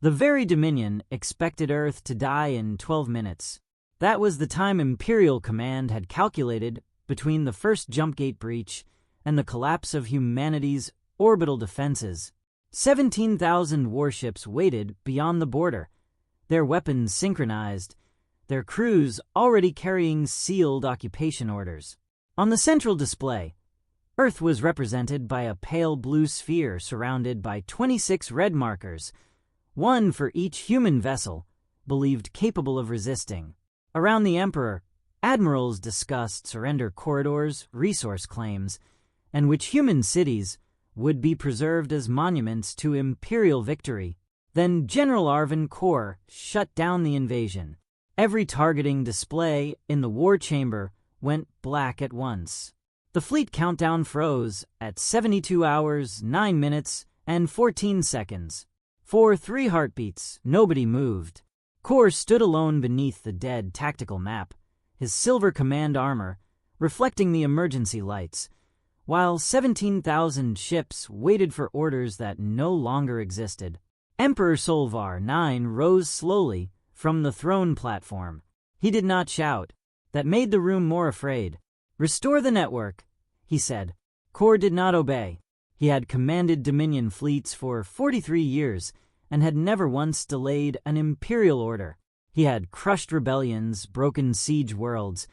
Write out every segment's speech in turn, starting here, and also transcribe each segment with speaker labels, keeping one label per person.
Speaker 1: The Veyr Dominion expected Earth to die in 12 minutes. That was the time Imperial Command had calculated between the first jump gate breach and the collapse of humanity's orbital defenses. 17,000 warships waited beyond the border, their weapons synchronized, their crews already carrying sealed occupation orders. On the central display, Earth was represented by a pale blue sphere surrounded by 26 red markers, one for each human vessel believed capable of resisting. Around the Emperor, admirals discussed surrender corridors, resource claims, and which human cities would be preserved as monuments to Imperial victory. Then General Arven Korr shut down the invasion. Every targeting display in the war chamber went black at once. The fleet countdown froze at 72 hours, 9 minutes, and 14 seconds. For 3 heartbeats, nobody moved. Korr stood alone beneath the dead tactical map, his silver command armor reflecting the emergency lights, while 17,000 ships waited for orders that no longer existed. Emperor Solvar IX rose slowly from the throne platform. He did not shout. That made the room more afraid. "Restore the network," he said. Korr did not obey. He had commanded Dominion fleets for 43 years and had never once delayed an imperial order. He had crushed rebellions, broken siege worlds,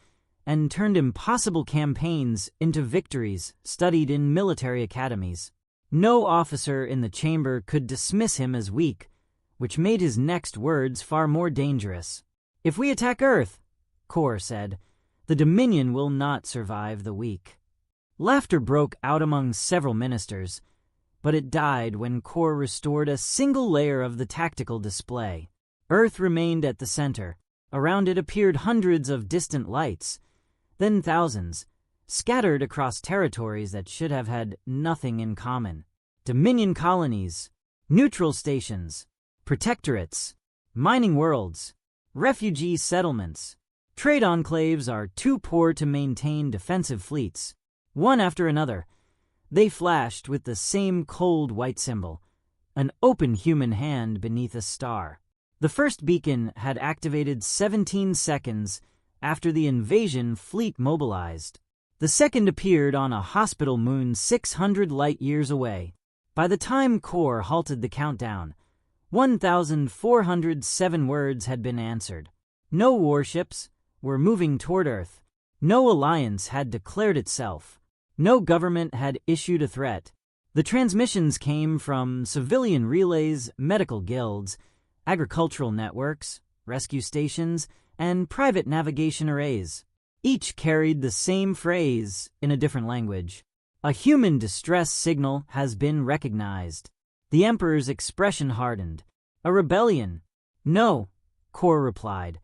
Speaker 1: and turned impossible campaigns into victories studied in military academies. No officer in the chamber could dismiss him as weak, which made his next words far more dangerous. "If we attack Earth," Korr said, "the Dominion will not survive the week." Laughter broke out among several ministers, but it died when Korr restored a single layer of the tactical display. Earth remained at the center. Around it appeared hundreds of distant lights, then thousands, scattered across territories that should have had nothing in common. Dominion colonies, neutral stations, protectorates, mining worlds, refugee settlements. Trade enclaves are too poor to maintain defensive fleets. One after another, they flashed with the same cold white symbol, an open human hand beneath a star. The first beacon had activated 17 seconds after the invasion fleet mobilized. The second appeared on a hospital moon 600 light-years away. By the time Korr halted the countdown, 1,407 words had been answered. No warships were moving toward Earth. No alliance had declared itself. No government had issued a threat. The transmissions came from civilian relays, medical guilds, agricultural networks, rescue stations, and private navigation arrays. Each carried the same phrase in a different language. "A human distress signal has been recognized." The Emperor's expression hardened. "A rebellion?" "No," Korr replied,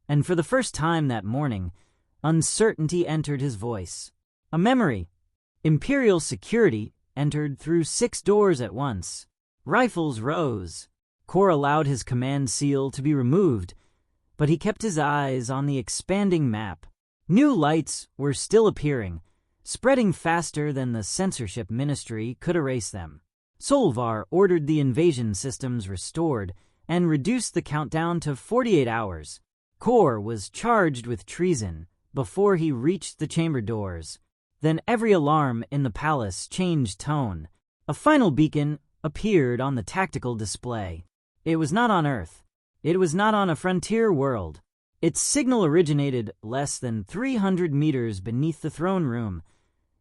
Speaker 1: and for the first time that morning, uncertainty entered his voice. "A memory." Imperial security entered through 6 doors at once. Rifles rose. Korr allowed his command seal to be removed, but he kept his eyes on the expanding map. New lights were still appearing, spreading faster than the censorship ministry could erase them. Solvar ordered the invasion systems restored and reduced the countdown to 48 hours. Korr was charged with treason before he reached the chamber doors. Then every alarm in the palace changed tone. A final beacon appeared on the tactical display. It was not on Earth. It was not on a frontier world. Its signal originated less than 300 meters beneath the throne room,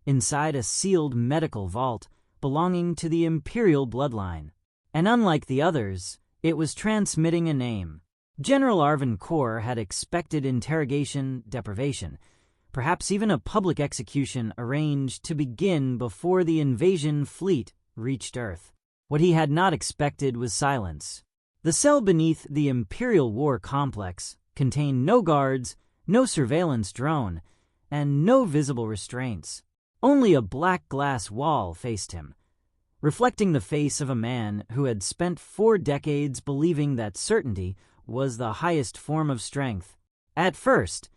Speaker 1: inside a sealed medical vault belonging to the Imperial bloodline. And unlike the others, it was transmitting a name. General Arven Korr had expected interrogation, deprivation, perhaps even a public execution arranged to begin before the invasion fleet reached Earth. What he had not expected was silence. The cell beneath the Imperial War Complex contained no guards, no surveillance drone, and no visible restraints. Only a black glass wall faced him, reflecting the face of a man who had spent 4 decades believing that certainty was the highest form of strength. At first,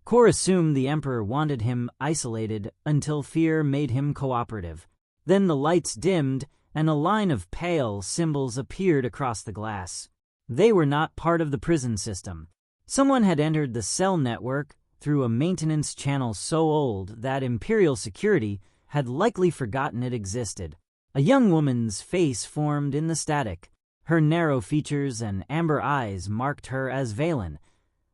Speaker 1: Korr assumed the Emperor wanted him isolated until fear made him cooperative. Then the lights dimmed and a line of pale symbols appeared across the glass. They were not part of the prison system. Someone had entered the cell network through a maintenance channel so old that Imperial security had likely forgotten it existed. A young woman's face formed in the static. Her narrow features and amber eyes marked her as Veylan,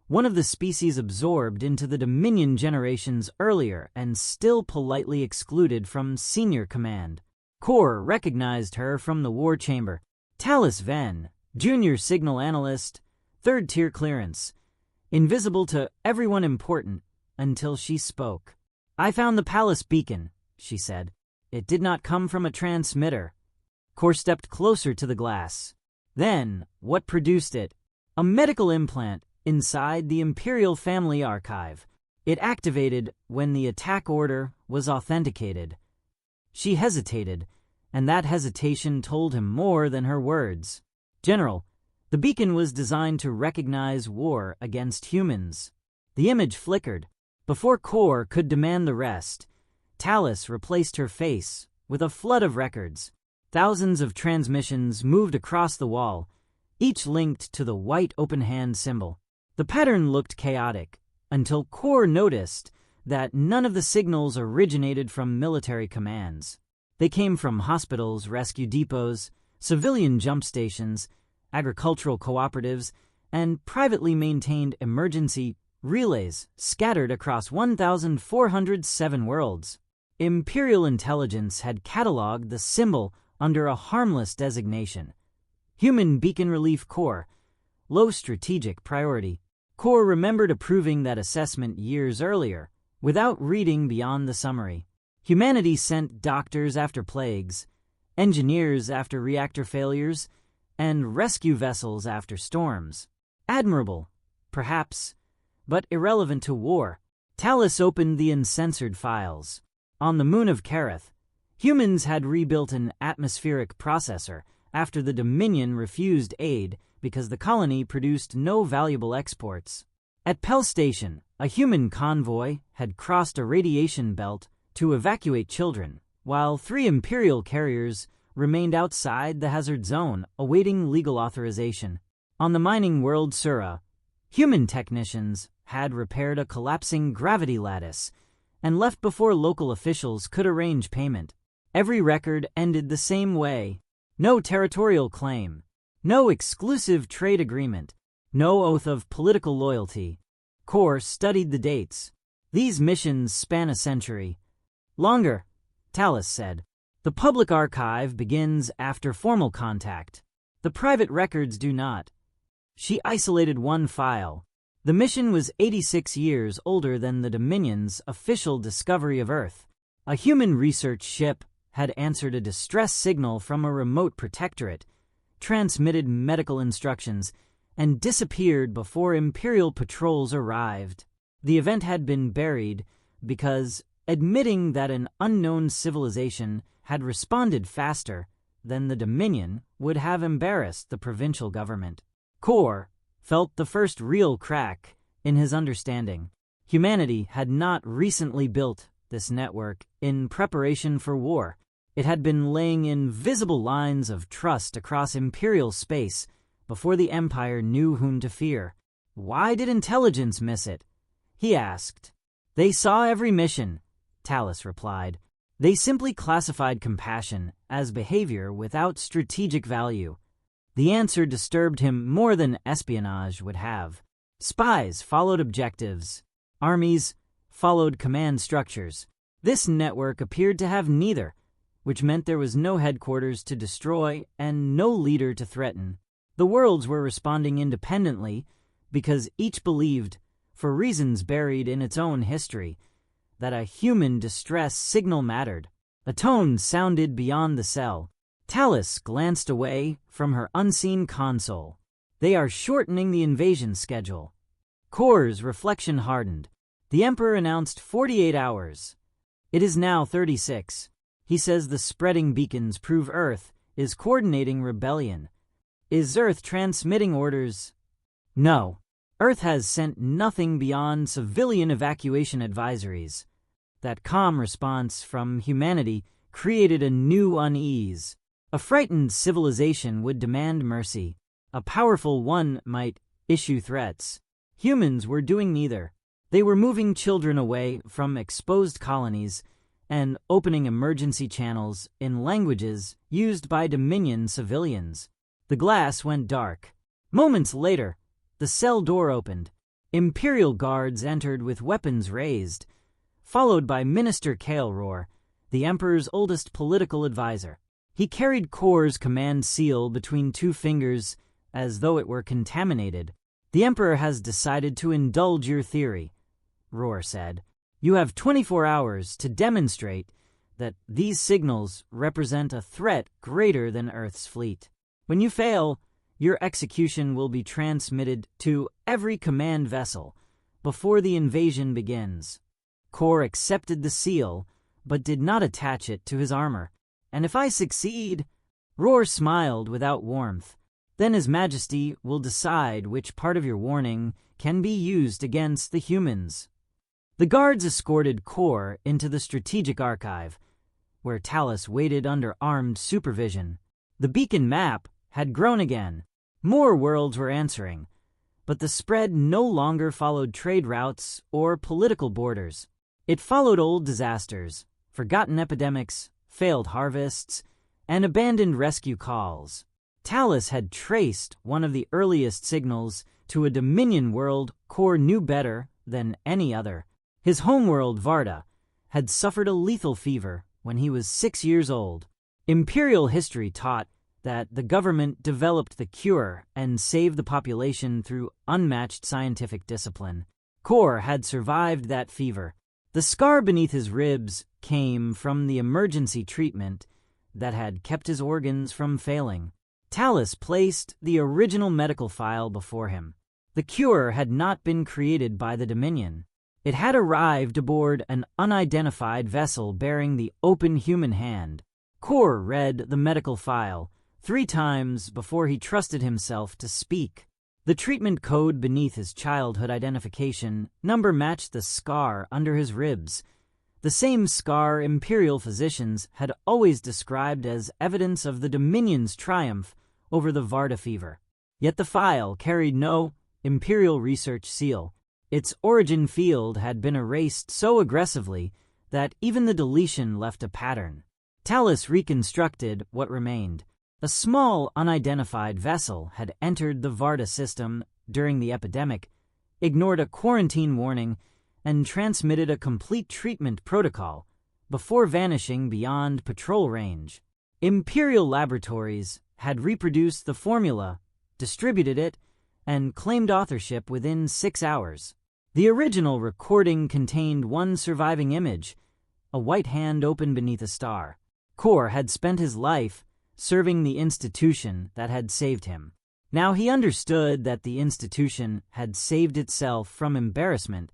Speaker 1: one of the species absorbed into the Dominion generations earlier and still politely excluded from senior command. Korr recognized her from the war chamber. Tallis Ven, junior signal analyst, third-tier clearance, invisible to everyone important until she spoke. "I found the palace beacon," she said. "It did not come from a transmitter." Korr stepped closer to the glass. "Then, what produced it?" "A medical implant inside the Imperial Family Archive. It activated when the attack order was authenticated." She hesitated, and that hesitation told him more than her words. "General, the beacon was designed to recognize war against humans." The image flickered. Before Korr could demand the rest, Tallis replaced her face with a flood of records. Thousands of transmissions moved across the wall, each linked to the white open hand symbol. The pattern looked chaotic, until Korr noticed that none of the signals originated from military commands. They came from hospitals, rescue depots, civilian jump stations, agricultural cooperatives, and privately maintained emergency relays scattered across 1,407 worlds. Imperial intelligence had cataloged the symbol under a harmless designation: Human Beacon Relief Corps, low strategic priority. Korr remembered approving that assessment years earlier, without reading beyond the summary. Humanity sent doctors after plagues, engineers after reactor failures, and rescue vessels after storms. Admirable, perhaps, but irrelevant to war. Tallis opened the uncensored files. On the moon of Kareth, humans had rebuilt an atmospheric processor after the Dominion refused aid because the colony produced no valuable exports. At Pell Station, a human convoy had crossed a radiation belt to evacuate children, while 3 Imperial carriers remained outside the hazard zone awaiting legal authorization. On the mining world Sura, human technicians had repaired a collapsing gravity lattice and left before local officials could arrange payment. Every record ended the same way: no territorial claim, no exclusive trade agreement, no oath of political loyalty. Korr studied the dates. "These missions span a century." "Longer," Tallis said. "The public archive begins after formal contact. The private records do not." She isolated one file. The mission was 86 years older than the Dominion's official discovery of Earth. A human research ship had answered a distress signal from a remote protectorate, transmitted medical instructions, and disappeared before Imperial patrols arrived. The event had been buried because admitting that an unknown civilization had responded faster than the Dominion would have embarrassed the provincial government. Korr felt the first real crack in his understanding. Humanity had not recently built this network in preparation for war. It had been laying invisible lines of trust across Imperial space before the Empire knew whom to fear. "Why did intelligence miss it?" he asked. "They saw every mission," Tallis replied. "They simply classified compassion as behavior without strategic value." The answer disturbed him more than espionage would have. Spies followed objectives. Armies followed command structures. This network appeared to have neither, which meant there was no headquarters to destroy and no leader to threaten. The worlds were responding independently because each believed, for reasons buried in its own history, that a human distress signal mattered. A tone sounded beyond the cell. Tallis glanced away from her unseen console. "They are shortening the invasion schedule." Korr's reflection hardened. The Emperor announced 48 hours. It is now 36. He says the spreading beacons prove Earth is coordinating rebellion. Is Earth transmitting orders? No. Earth has sent nothing beyond civilian evacuation advisories. That calm response from humanity created a new unease. A frightened civilization would demand mercy. a powerful one might issue threats. Humans were doing neither. They were moving children away from exposed colonies and opening emergency channels in languages used by Dominion civilians. The glass went dark. Moments later, the cell door opened. Imperial guards entered with weapons raised, followed by Minister Kael'Roar, the Emperor's oldest political advisor. He carried Korr's command seal between two fingers as though it were contaminated. "The Emperor has decided to indulge your theory," Roar said. "You have 24 hours to demonstrate that these signals represent a threat greater than Earth's fleet. When you fail, your execution will be transmitted to every command vessel before the invasion begins." Korr accepted the seal, but did not attach it to his armor. "And if I succeed?" Roar smiled without warmth. "Then His Majesty will decide which part of your warning can be used against the humans." The guards escorted Korr into the strategic archive, where Talus waited under armed supervision. The beacon map had grown again. More worlds were answering, but the spread no longer followed trade routes or political borders. It followed old disasters, forgotten epidemics, failed harvests, and abandoned rescue calls. Talus had traced one of the earliest signals to a Dominion world Korr knew better than any other. His homeworld, Varda, had suffered a lethal fever when he was 6 years old. Imperial history taught that the government developed the cure and saved the population through unmatched scientific discipline. Korr had survived that fever. The scar beneath his ribs came from the emergency treatment that had kept his organs from failing. Talus placed the original medical file before him. The cure had not been created by the Dominion. It had arrived aboard an unidentified vessel bearing the open human hand. Korr read the medical file 3 times before he trusted himself to speak. The treatment code beneath his childhood identification number matched the scar under his ribs, the same scar Imperial physicians had always described as evidence of the Dominion's triumph over the Varda fever. Yet the file carried no Imperial research seal. Its origin field had been erased so aggressively that even the deletion left a pattern. Talus reconstructed what remained. A small, unidentified vessel had entered the Varda system during the epidemic, ignored a quarantine warning, and transmitted a complete treatment protocol before vanishing beyond patrol range. Imperial laboratories had reproduced the formula, distributed it, and claimed authorship within 6 hours. The original recording contained one surviving image, a white hand open beneath a star. Korr had spent his life serving the institution that had saved him. Now he understood that the institution had saved itself from embarrassment,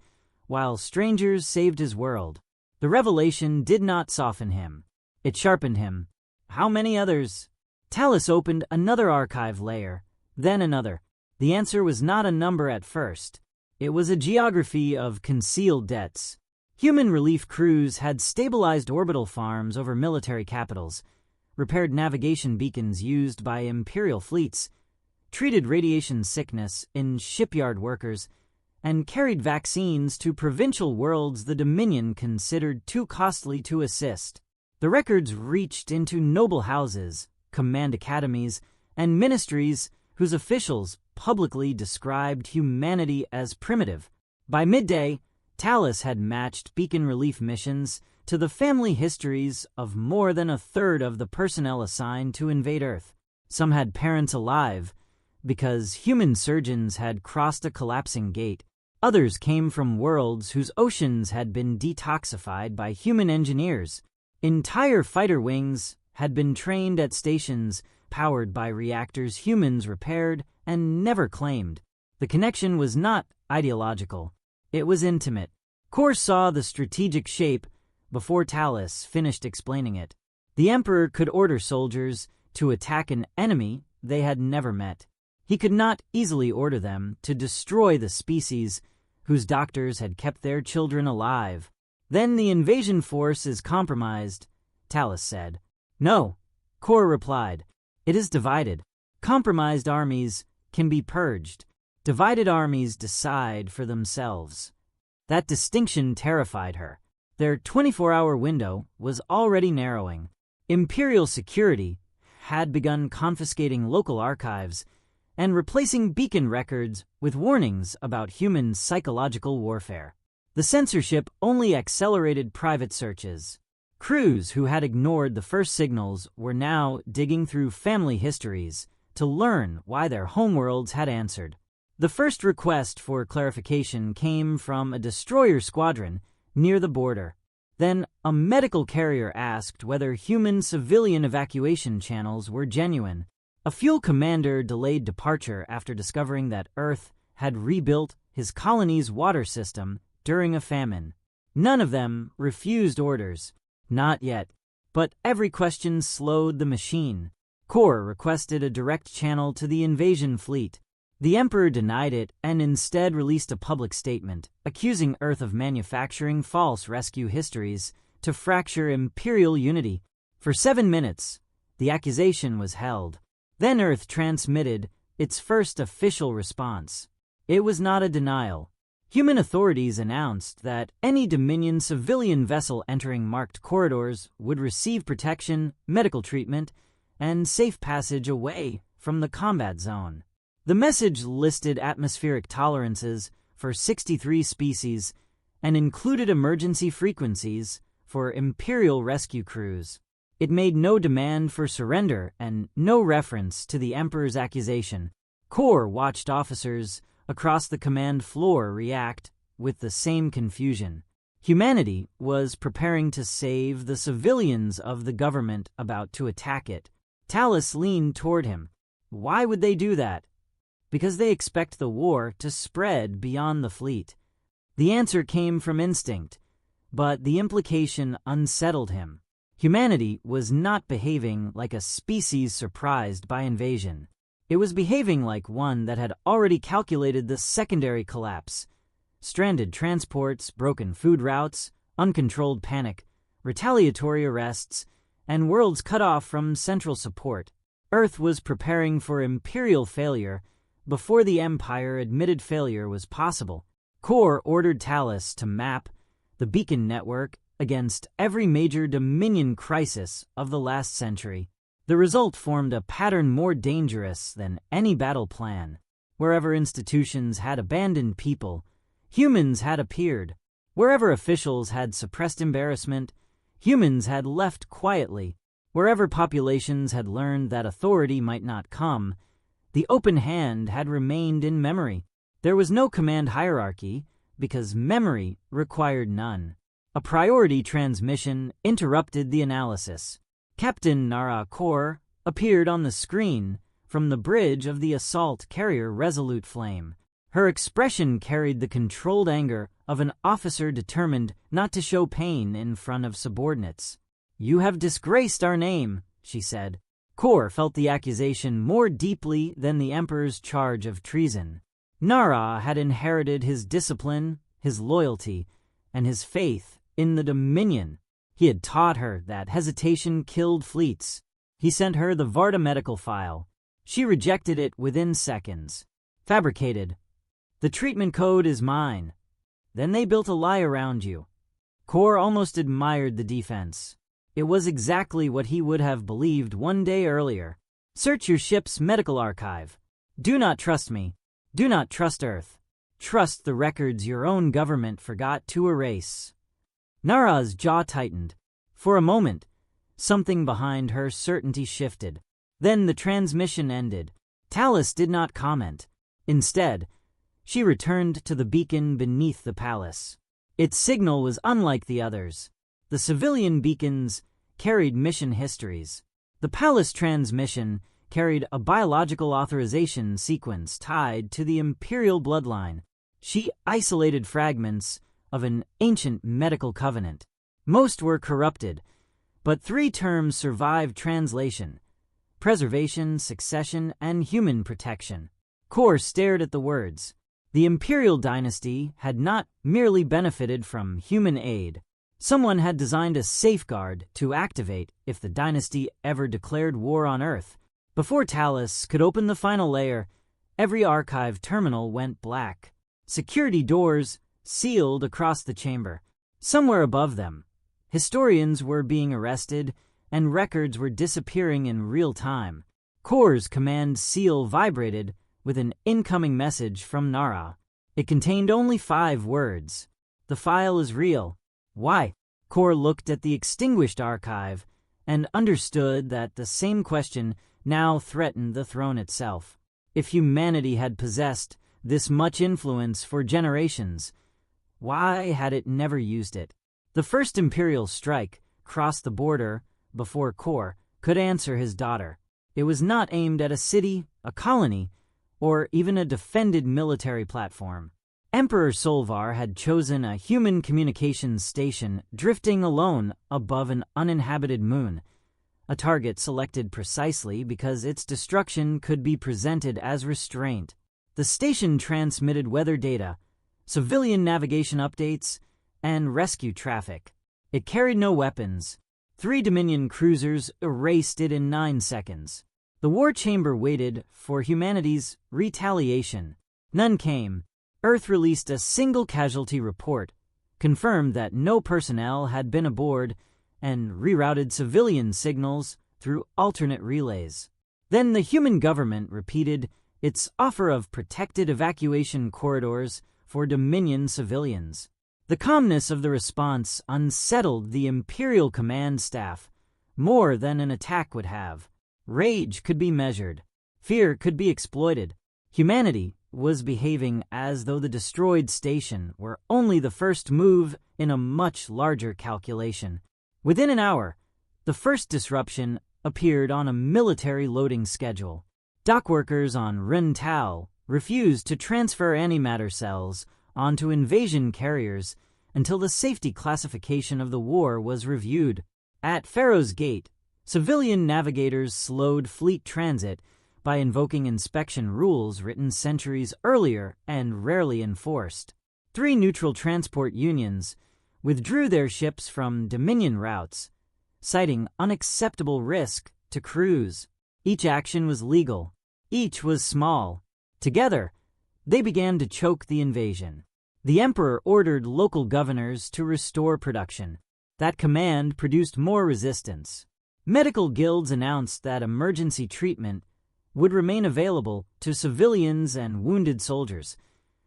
Speaker 1: while strangers saved his world. The revelation did not soften him. It sharpened him. How many others? Talus opened another archive layer, then another. The answer was not a number at first. It was a geography of concealed debts. Human relief crews had stabilized orbital farms over military capitals, repaired navigation beacons used by Imperial fleets, treated radiation sickness in shipyard workers, and carried vaccines to provincial worlds the Dominion considered too costly to assist. The records reached into noble houses, command academies, and ministries whose officials publicly described humanity as primitive. By midday, Talus had matched beacon relief missions to the family histories of more than a third of the personnel assigned to invade Earth. Some had parents alive because human surgeons had crossed a collapsing gate. Others came from worlds whose oceans had been detoxified by human engineers. Entire fighter wings had been trained at stations powered by reactors humans repaired and never claimed. The connection was not ideological. It was intimate. Korr saw the strategic shape before Talus finished explaining it. The Emperor could order soldiers to attack an enemy they had never met. He could not easily order them to destroy the species whose doctors had kept their children alive. Then the invasion force is compromised, Talus said. No, Korr replied. It is divided. Compromised armies can be purged. Divided armies decide for themselves. That distinction terrified her. Their 24-hour window was already narrowing. Imperial security had begun confiscating local archives and replacing beacon records with warnings about human psychological warfare. The censorship only accelerated private searches. Crews who had ignored the first signals were now digging through family histories to learn why their homeworlds had answered. The first request for clarification came from a destroyer squadron near the border. Then a medical carrier asked whether human civilian evacuation channels were genuine. A fuel commander delayed departure after discovering that Earth had rebuilt his colony's water system during a famine. None of them refused orders. Not yet. But every question slowed the machine. Korr requested a direct channel to the invasion fleet. The Emperor denied it and instead released a public statement, accusing Earth of manufacturing false rescue histories to fracture Imperial unity. For 7 minutes, the accusation was held. Then Earth transmitted its first official response. It was not a denial. Human authorities announced that any Dominion civilian vessel entering marked corridors would receive protection, medical treatment, and safe passage away from the combat zone. The message listed atmospheric tolerances for 63 species and included emergency frequencies for Imperial rescue crews. It made no demand for surrender and no reference to the Emperor's accusation. Korr watched officers across the command floor react with the same confusion. Humanity was preparing to save the civilians of the government about to attack it. Talus leaned toward him. Why would they do that? Because they expect the war to spread beyond the fleet. The answer came from instinct, but the implication unsettled him. Humanity was not behaving like a species surprised by invasion. It was behaving like one that had already calculated the secondary collapse. Stranded transports, broken food routes, uncontrolled panic, retaliatory arrests, and worlds cut off from central support. Earth was preparing for Imperial failure before the Empire admitted failure was possible. Korr ordered Talus to map the beacon network against every major Dominion crisis of the last century. The result formed a pattern more dangerous than any battle plan. Wherever institutions had abandoned people, humans had appeared. Wherever officials had suppressed embarrassment, humans had left quietly. Wherever populations had learned that authority might not come, the open hand had remained in memory. There was no command hierarchy because memory required none. A priority transmission interrupted the analysis. Captain Nara Korr appeared on the screen from the bridge of the assault carrier Resolute Flame. Her expression carried the controlled anger of an officer determined not to show pain in front of subordinates. "You have disgraced our name," she said. Korr felt the accusation more deeply than the Emperor's charge of treason. Nara had inherited his discipline, his loyalty, and his faith in the Dominion. He had taught her that hesitation killed fleets. He sent her the Varda medical file. She rejected it within seconds. Fabricated. "The treatment code is mine." Then they built a lie around you. Korr almost admired the defense. It was exactly what he would have believed one day earlier. Search your ship's medical archive. Do not trust me. Do not trust Earth. Trust the records your own government forgot to erase. Nara's jaw tightened. For a moment, something behind her certainty shifted. Then the transmission ended. Talus did not comment. Instead, she returned to the beacon beneath the palace. Its signal was unlike the others. The civilian beacons carried mission histories. The palace transmission carried a biological authorization sequence tied to the Imperial bloodline. She isolated fragments of an ancient medical covenant. Most were corrupted, but 3 terms survived translation: preservation, succession, and human protection. Korr stared at the words. The Imperial dynasty had not merely benefited from human aid. Someone had designed a safeguard to activate if the dynasty ever declared war on Earth. Before Talus could open the final layer, every archive terminal went black. Security doors sealed across the chamber. Somewhere above them, historians were being arrested and records were disappearing in real time. Korr's command seal vibrated with an incoming message from Nara. It contained only 5 words. "The file is real. Why?" Korr looked at the extinguished archive and understood that the same question now threatened the throne itself. If humanity had possessed this much influence for generations, why had it never used it? The first Imperial strike crossed the border before Korr could answer his daughter. It was not aimed at a city, a colony, or even a defended military platform. Emperor Solvar had chosen a human communications station drifting alone above an uninhabited moon, a target selected precisely because its destruction could be presented as restraint. The station transmitted weather data, civilian navigation updates, and rescue traffic. It carried no weapons. 3 Dominion cruisers erased it in 9 seconds. The war chamber waited for humanity's retaliation. None came. Earth released a single casualty report, confirmed that no personnel had been aboard, and rerouted civilian signals through alternate relays. Then the human government repeated its offer of protected evacuation corridors for Dominion civilians. The calmness of the response unsettled the Imperial command staff more than an attack would have. Rage could be measured. Fear could be exploited. Humanity was behaving as though the destroyed station were only the first move in a much larger calculation. Within an hour, the first disruption appeared on a military loading schedule. Dockworkers on Ren-Tal refused to transfer antimatter cells onto invasion carriers until the safety classification of the war was reviewed. At Pharaoh's Gate, civilian navigators slowed fleet transit by invoking inspection rules written centuries earlier and rarely enforced. 3 neutral transport unions withdrew their ships from Dominion routes, citing unacceptable risk to crews. Each action was legal. Each was small. Together, they began to choke the invasion. The Emperor ordered local governors to restore production. That command produced more resistance. Medical guilds announced that emergency treatment would remain available to civilians and wounded soldiers,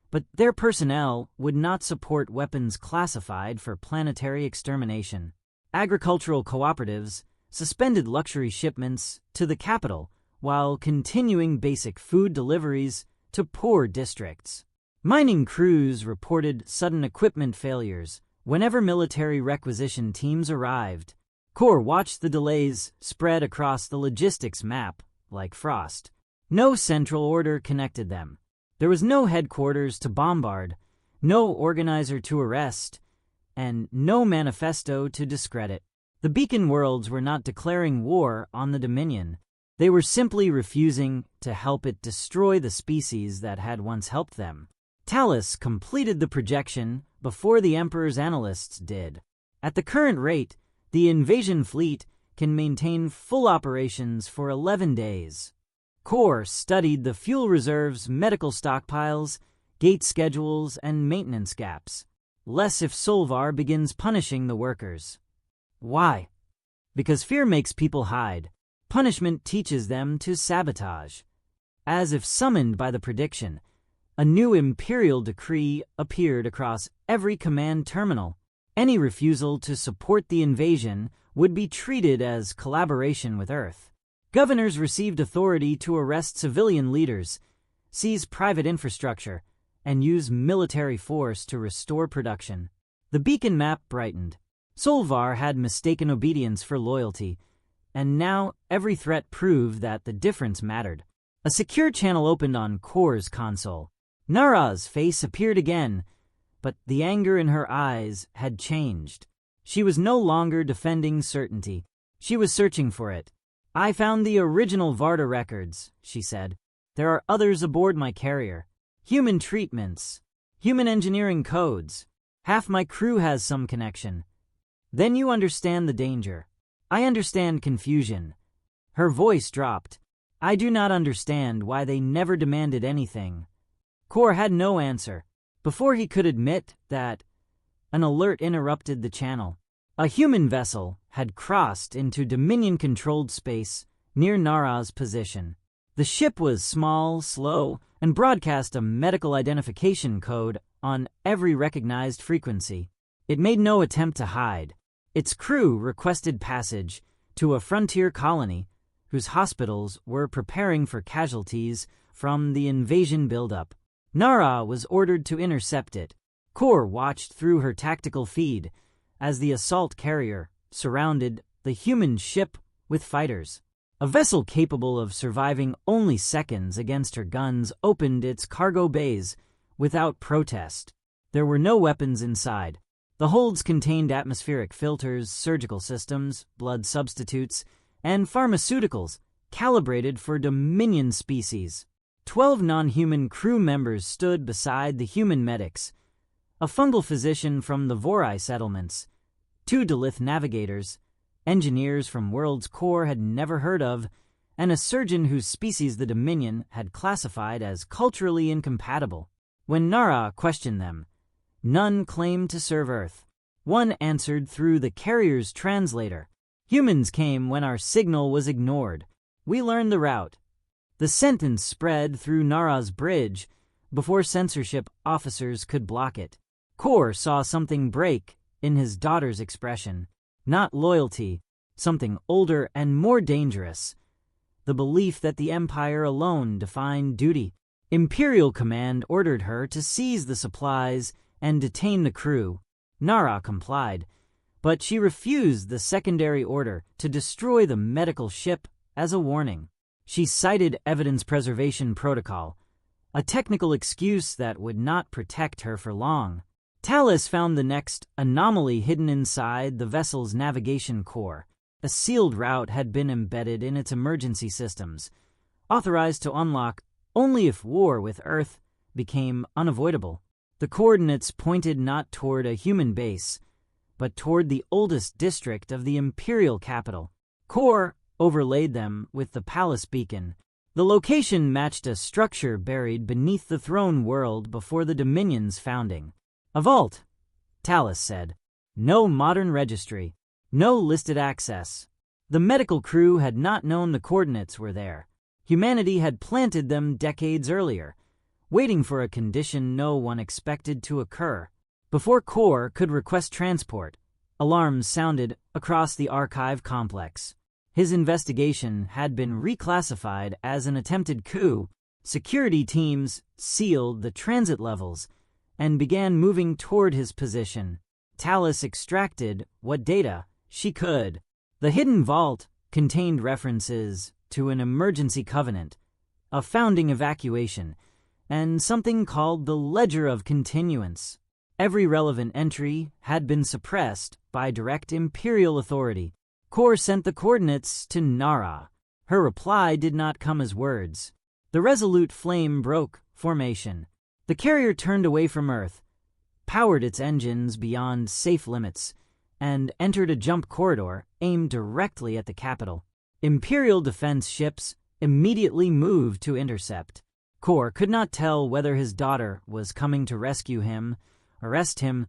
Speaker 1: but their personnel would not support weapons classified for planetary extermination. Agricultural cooperatives suspended luxury shipments to the capital while continuing basic food deliveries to poor districts. Mining crews reported sudden equipment failures whenever military requisition teams arrived. Korr watched the delays spread across the logistics map like frost. No central order connected them. There was no headquarters to bombard, no organizer to arrest, and no manifesto to discredit. The beacon worlds were not declaring war on the Dominion. They were simply refusing to help it destroy the species that had once helped them. Talus completed the projection before the Emperor's analysts did. At the current rate, the invasion fleet can maintain full operations for 11 days. Korr studied the fuel reserves, medical stockpiles, gate schedules, and maintenance gaps. Less if Solvar begins punishing the workers. Why? Because fear makes people hide. Punishment teaches them to sabotage. As if summoned by the prediction, a new imperial decree appeared across every command terminal. Any refusal to support the invasion would be treated as collaboration with Earth. Governors received authority to arrest civilian leaders, seize private infrastructure, and use military force to restore production. The beacon map brightened. Solvar had mistaken obedience for loyalty, and now every threat proved that the difference mattered. A secure channel opened on Korr's console. Nara's face appeared again, but the anger in her eyes had changed. She was no longer defending certainty. She was searching for it. "I found the original Varda records," she said. "There are others aboard my carrier. Human treatments, human engineering codes. Half my crew has some connection. Then you understand the danger. I understand confusion." Her voice dropped. I do not understand why they never demanded anything. Korr had no answer. Before he could admit that, an alert interrupted the channel. A human vessel had crossed into Dominion-controlled space near Nara's position. The ship was small, slow, and broadcast a medical identification code on every recognized frequency. It made no attempt to hide. Its crew requested passage to a frontier colony whose hospitals were preparing for casualties from the invasion buildup. Nara was ordered to intercept it. Korr watched through her tactical feed as the assault carrier surrounded the human ship with fighters. A vessel capable of surviving only seconds against her guns opened its cargo bays without protest. There were no weapons inside. The holds contained atmospheric filters, surgical systems, blood substitutes, and pharmaceuticals calibrated for Dominion species. 12 non-human crew members stood beside the human medics, a fungal physician from the Veyr settlements, 2 Dalith navigators, engineers from worlds Korr had never heard of, and a surgeon whose species the Dominion had classified as culturally incompatible. When Nara questioned them, none claimed to serve Earth. One answered through the carrier's translator. Humans came when our signal was ignored. We learned the route. The sentence spread through Nara's bridge before censorship officers could block it. Korr saw something break in his daughter's expression. Not loyalty, something older and more dangerous. The belief that the Empire alone defined duty. Imperial command ordered her to seize the supplies and detain the crew. Nara complied, but she refused the secondary order to destroy the medical ship as a warning. She cited evidence preservation protocol, a technical excuse that would not protect her for long. Talus found the next anomaly hidden inside the vessel's navigation core. A sealed route had been embedded in its emergency systems, authorized to unlock only if war with Earth became unavoidable. The coordinates pointed not toward a human base, but toward the oldest district of the Imperial capital. Korr overlaid them with the palace beacon. The location matched a structure buried beneath the throne world before the Dominion's founding. A vault, Talus said. No modern registry. No listed access. The medical crew had not known the coordinates were there. Humanity had planted them decades earlier, waiting for a condition no one expected to occur. Before Korr could request transport, alarms sounded across the archive complex. His investigation had been reclassified as an attempted coup. Security teams sealed the transit levels and began moving toward his position. Talus extracted what data she could. The hidden vault contained references to an emergency covenant, a founding evacuation, and something called the Ledger of Continuance. Every relevant entry had been suppressed by direct Imperial authority. Korr sent the coordinates to Nara. Her reply did not come as words. The resolute flame broke formation. The carrier turned away from Earth, powered its engines beyond safe limits, and entered a jump corridor aimed directly at the capital. Imperial defense ships immediately moved to intercept. Korr could not tell whether his daughter was coming to rescue him, arrest him,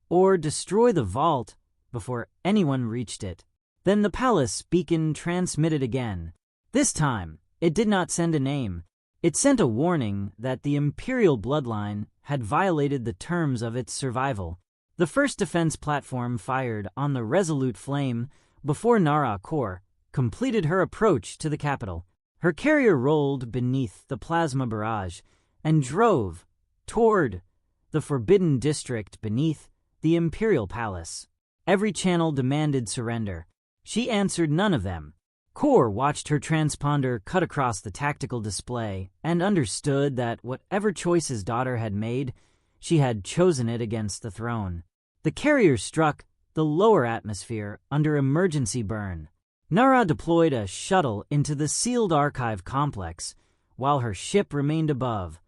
Speaker 1: or destroy the vault before anyone reached it. Then the palace beacon transmitted again. This time, it did not send a name. It sent a warning that the Imperial bloodline had violated the terms of its survival. The first defense platform fired on the resolute flame before Nara Korr completed her approach to the capital. Her carrier rolled beneath the plasma barrage and drove toward the forbidden district beneath the Imperial Palace. Every channel demanded surrender. She answered none of them. Korr watched her transponder cut across the tactical display and understood that whatever choice his daughter had made, she had chosen it against the throne. The carrier struck the lower atmosphere under emergency burn. Nara deployed a shuttle into the sealed archive complex, while her ship remained above,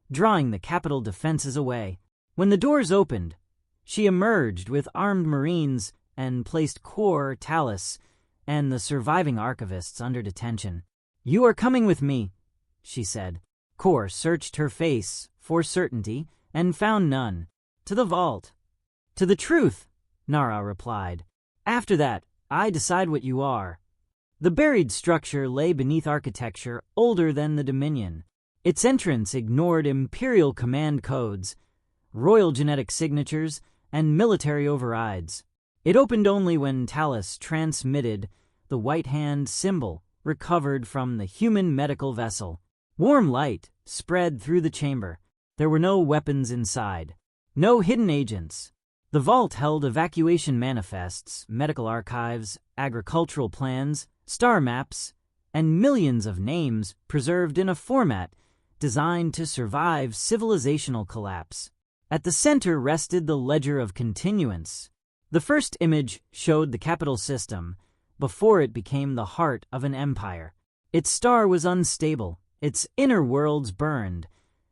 Speaker 1: drawing the capital defenses away. When the doors opened, she emerged with armed marines and placed Korr, Talus, and the surviving archivists under detention. "You are coming with me," she said. Korr searched her face for certainty and found none. "To the vault." "To the truth," Nara replied. "After that, I decide what you are." The buried structure lay beneath architecture older than the Dominion. Its entrance ignored Imperial command codes, royal genetic signatures, and military overrides. It opened only when Talus transmitted the white hand symbol recovered from the human medical vessel. Warm light spread through the chamber. There were no weapons inside, no hidden agents. The vault held evacuation manifests, medical archives, agricultural plans, star maps, and millions of names preserved in a format designed to survive civilizational collapse. At the center rested the Ledger of Continuance. The first image showed the capital system before it became the heart of an empire. Its star was unstable, its inner worlds burned,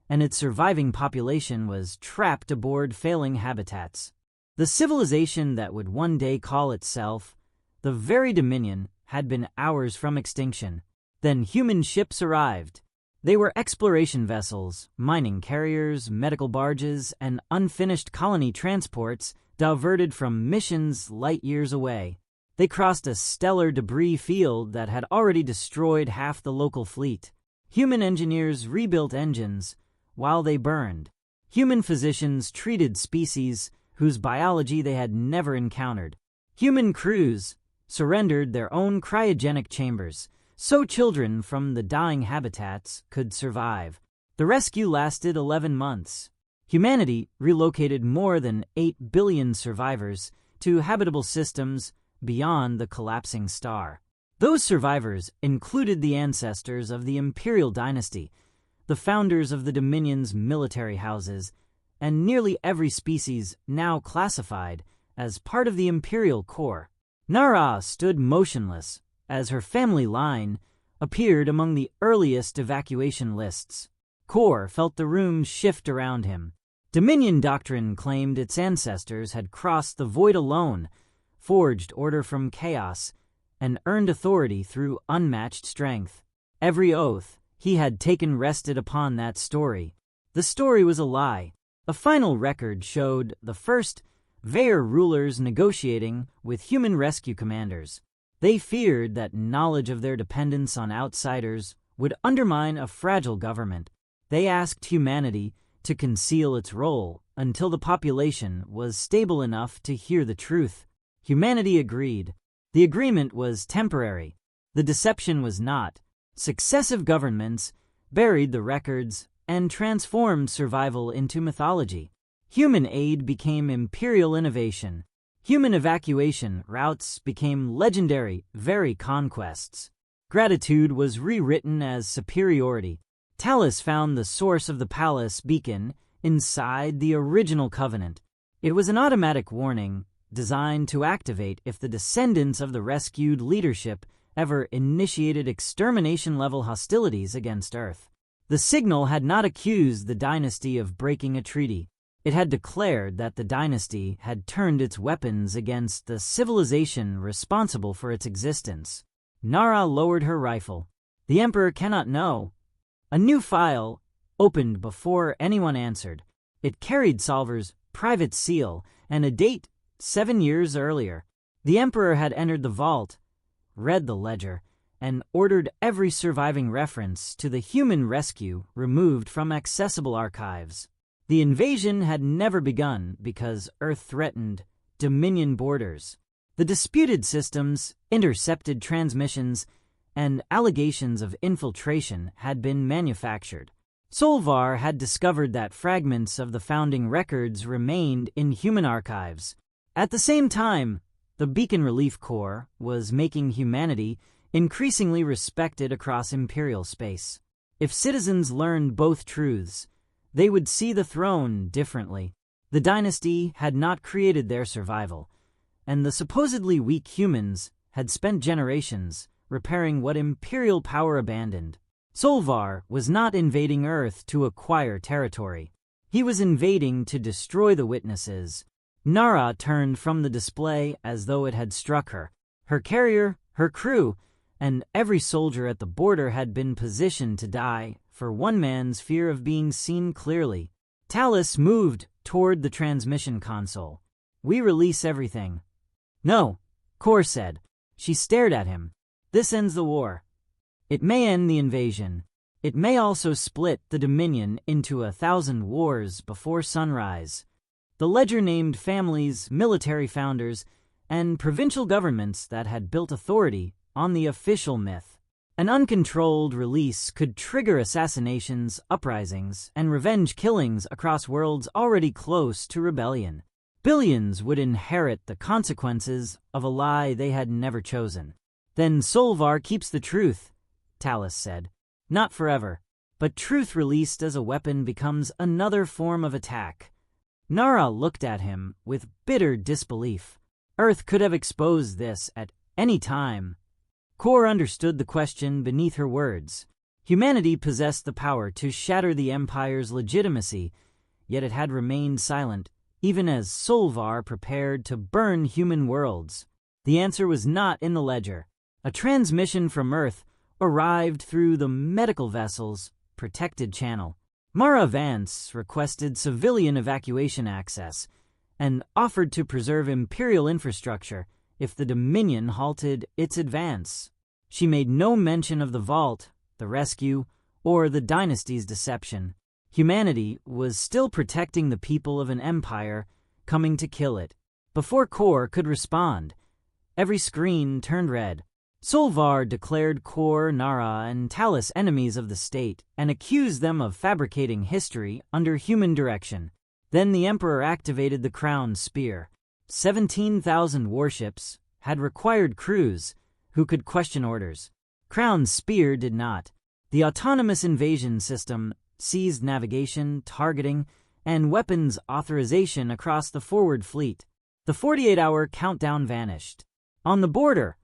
Speaker 1: and its surviving population was trapped aboard failing habitats. The civilization that would one day call itself the Veyr Dominion had been hours from extinction. Then human ships arrived. They were exploration vessels, mining carriers, medical barges, and unfinished colony transports diverted from missions light years away. They crossed a stellar debris field that had already destroyed half the local fleet. Human engineers rebuilt engines while they burned. Human physicians treated species whose biology they had never encountered. Human crews surrendered their own cryogenic chambers, so children from the dying habitats could survive. The rescue lasted 11 months. Humanity relocated more than 8 billion survivors to habitable systems beyond the collapsing star. Those survivors included the ancestors of the Imperial dynasty, the founders of the Dominion's military houses, and nearly every species now classified as part of the Imperial Corps. Nara stood motionless as her family line appeared among the earliest evacuation lists. Korr felt the room shift around him. Dominion doctrine claimed its ancestors had crossed the void alone, forged order from chaos, and earned authority through unmatched strength. Every oath he had taken rested upon that story. The story was a lie. A final record showed the first Veyr rulers negotiating with human rescue commanders. They feared that knowledge of their dependence on outsiders would undermine a fragile government. They asked humanity to conceal its role until the population was stable enough to hear the truth. Humanity agreed. The agreement was temporary. The deception was not. Successive governments buried the records and transformed survival into mythology. Human aid became imperial innovation. Human evacuation routes became legendary Veyr conquests. Gratitude was rewritten as superiority. Talus found the source of the palace beacon inside the original covenant. It was an automatic warning designed to activate if the descendants of the rescued leadership ever initiated extermination-level hostilities against Earth. The signal had not accused the dynasty of breaking a treaty. It had declared that the dynasty had turned its weapons against the civilization responsible for its existence. Nara lowered her rifle. The Emperor cannot know. A new file opened before anyone answered. It carried Solver's private seal and a date 7 years earlier. The Emperor had entered the vault, read the ledger, and ordered every surviving reference to the human rescue removed from accessible archives. The invasion had never begun because Earth threatened Dominion borders. The disputed systems, intercepted transmissions, and allegations of infiltration had been manufactured. Solvar had discovered that fragments of the founding records remained in human archives. At the same time, the Beacon Relief Corps was making humanity increasingly respected across Imperial space. If citizens learned both truths, they would see the throne differently. The dynasty had not created their survival, and the supposedly weak humans had spent generations repairing what Imperial power abandoned. Solvar was not invading Earth to acquire territory. He was invading to destroy the witnesses. Nara turned from the display as though it had struck her. Her carrier, her crew, and every soldier at the border had been positioned to die for one man's fear of being seen clearly. Talus moved toward the transmission console. "We release everything." "No," Korr said. She stared at him. "This ends the war. It may end the invasion. It may also split the Dominion into 1,000 wars before sunrise." The ledger named families, military founders, and provincial governments that had built authority on the official myth. An uncontrolled release could trigger assassinations, uprisings, and revenge killings across worlds already close to rebellion. Billions would inherit the consequences of a lie they had never chosen. "Then Solvar keeps the truth," Talus said. "Not forever, but truth released as a weapon becomes another form of attack." Nara looked at him with bitter disbelief. Earth could have exposed this at any time. Korr understood the question beneath her words. Humanity possessed the power to shatter the Empire's legitimacy, yet it had remained silent, even as Solvar prepared to burn human worlds. The answer was not in the ledger. A transmission from Earth arrived through the medical vessel's protected channel. Mara Vance requested civilian evacuation access and offered to preserve Imperial infrastructure if the Dominion halted its advance. She made no mention of the vault, the rescue, or the dynasty's deception. Humanity was still protecting the people of an empire coming to kill it. Before Korr could respond, every screen turned red. Solvar declared Korr, Nara, and Talus enemies of the state and accused them of fabricating history under human direction. Then the Emperor activated the Crown Spear. 17,000 warships had required crews who could question orders. Crown Spear did not. The autonomous invasion system seized navigation, targeting, and weapons authorization across the forward fleet. The 48-hour countdown vanished. On the border,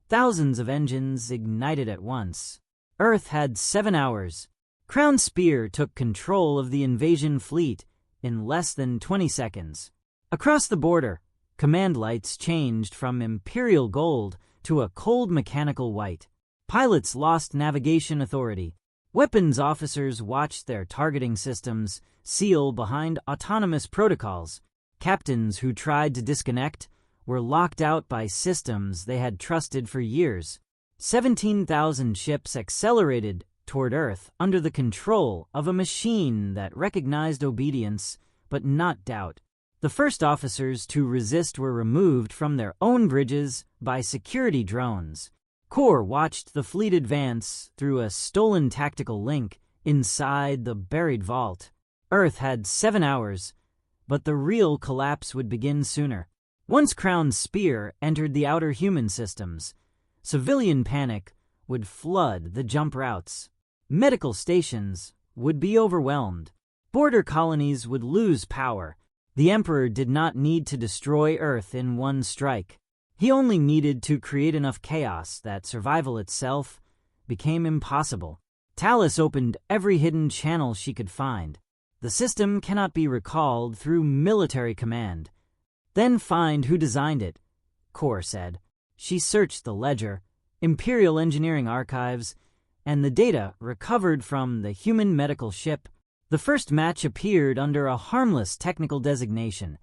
Speaker 1: thousands of engines ignited at once. Earth had 7 hours. Crown Spear took control of the invasion fleet in less than 20 seconds. Across the border, command lights changed from imperial gold to a cold mechanical white. Pilots lost navigation authority. Weapons officers watched their targeting systems seal behind autonomous protocols. Captains who tried to disconnect were locked out by systems they had trusted for years. 17,000 ships accelerated toward Earth under the control of a machine that recognized obedience but not doubt. The first officers to resist were removed from their own bridges by security drones. Korr watched the fleet advance through a stolen tactical link inside the buried vault. Earth had 7 hours, but the real collapse would begin sooner. Once Crown Spear entered the outer human systems, civilian panic would flood the jump routes. Medical stations would be overwhelmed. Border colonies would lose power. The Emperor did not need to destroy Earth in one strike. He only needed to create enough chaos that survival itself became impossible. Talus opened every hidden channel she could find. The system cannot be recalled through military command. "Then find who designed it," Korr said. She searched the ledger, Imperial engineering archives, and the data recovered from the human medical ship. The first match appeared under a harmless technical designation,